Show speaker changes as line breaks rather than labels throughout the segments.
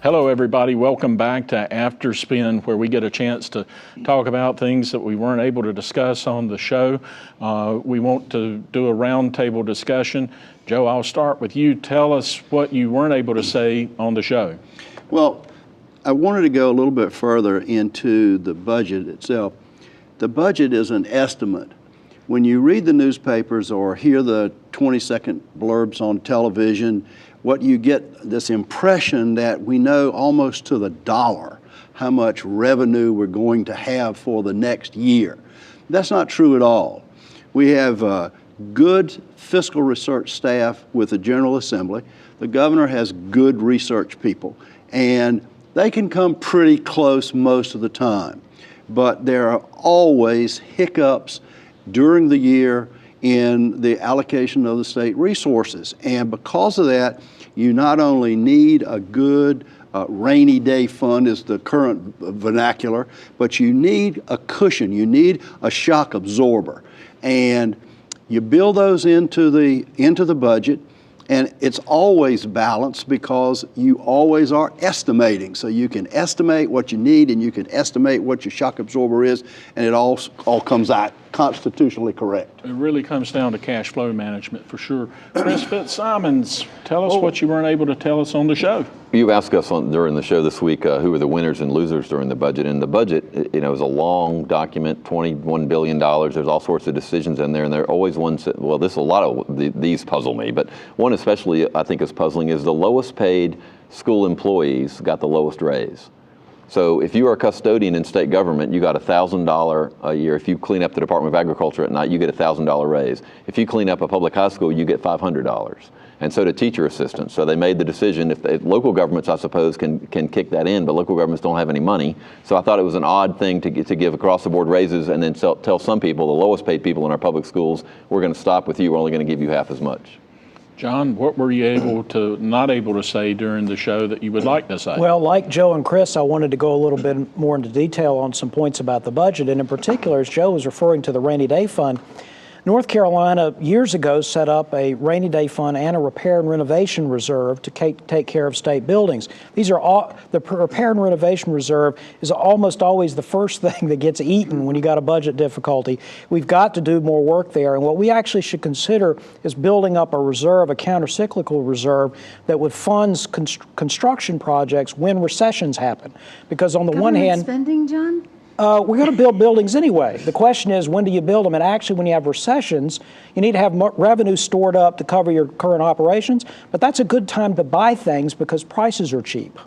Hello, everybody. Welcome back to After Spin, where we get a chance to talk about things that we weren't able to discuss on the show. We want to do a roundtable discussion. Joe, I'll start with you. Tell us what you weren't able to say on the show.
Well, I wanted to go a little bit further into the budget itself. The budget is an estimate. When you read the newspapers or hear the 20-second blurbs on television, what you get this impression that we know almost to the dollar how much revenue we're going to have for the next year. That's not true at all. We have good fiscal research staff with the General Assembly. The governor has good research people, and they can come pretty close most of the time. But there are always hiccups during the year in the allocation of the state resources. And because of that, you not only need a good rainy day fund is the current vernacular, but you need a cushion, you need a shock absorber. And you build those into the budget, and it's always balanced because you always are estimating. So you can estimate what you need and you can estimate what your shock absorber is, and it all comes out constitutionally correct.
It really comes down to cash flow management for sure. Chris Fitzsimons, tell us what you weren't able to tell us on the show.
You asked us during the show this week who were the winners and losers during the budget. And the budget, is a long document, $21 billion. There's all sorts of decisions in there, and there are always ones that, well, a lot of these puzzle me, but one especially I think is puzzling is the lowest paid school employees got the lowest raise. So if you are a custodian in state government, you got $1,000 a year. If you clean up the Department of Agriculture at night, you get a $1,000 raise. If you clean up a public high school, you get $500. And so do teacher assistants. So they made the decision, if local governments, I suppose, can kick that in, but local governments don't have any money. So I thought it was an odd thing to give across the board raises and then tell some people, the lowest paid people in our public schools, we're going to stop with you, we're only going to give you half as much.
John, what were you not able to say during the show that you would like to say?
Well, like Joe and Chris, I wanted to go a little bit more into detail on some points about the budget. And in particular, as Joe was referring to the rainy day fund, North Carolina years ago set up a rainy day fund and a repair and renovation reserve to take care of state buildings. These are all, the repair and renovation reserve is almost always the first thing that gets eaten when you got a budget difficulty. We've got to do more work there, and what we actually should consider is building up a reserve, a counter-cyclical reserve that would fund construction projects when recessions happen. Because on the one hand,
spending, John?
we're going to build buildings anyway. The question is, when do you build them? And actually, when you have recessions, you need to have revenue stored up to cover your current operations. But that's a good time to buy things because prices are cheap.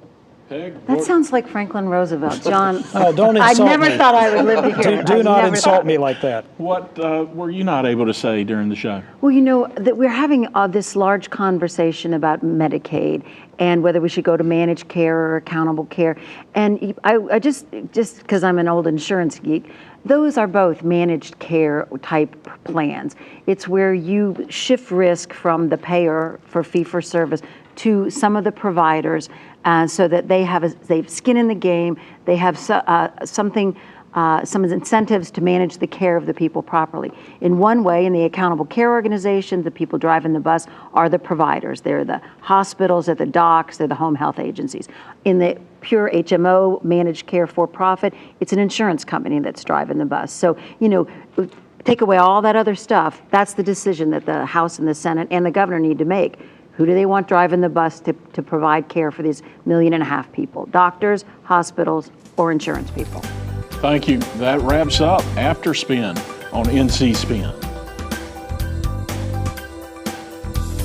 That sounds like Franklin Roosevelt, John.
Oh, don't insult me.
I never thought I would live to hear it.
Do not insult me like that.
What were you not able to say during the show?
Well, that we're having this large conversation about Medicaid and whether we should go to managed care or accountable care. And I just because I'm an old insurance geek, those are both managed care type plans. It's where you shift risk from the payer for fee-for-service to some of the providers so that they have skin in the game, they have some incentives to manage the care of the people properly. In one way, in the accountable care organizations, the people driving the bus are the providers. They're the hospitals, they're the docs, they're the home health agencies. In the pure HMO managed care for profit, it's an insurance company that's driving the bus. So, take away all that other stuff, that's the decision that the House and the Senate and the governor need to make. Who do they want driving the bus to provide care for these 1.5 million people? Doctors, hospitals, or insurance people?
Thank you. That wraps up After Spin on NC Spin.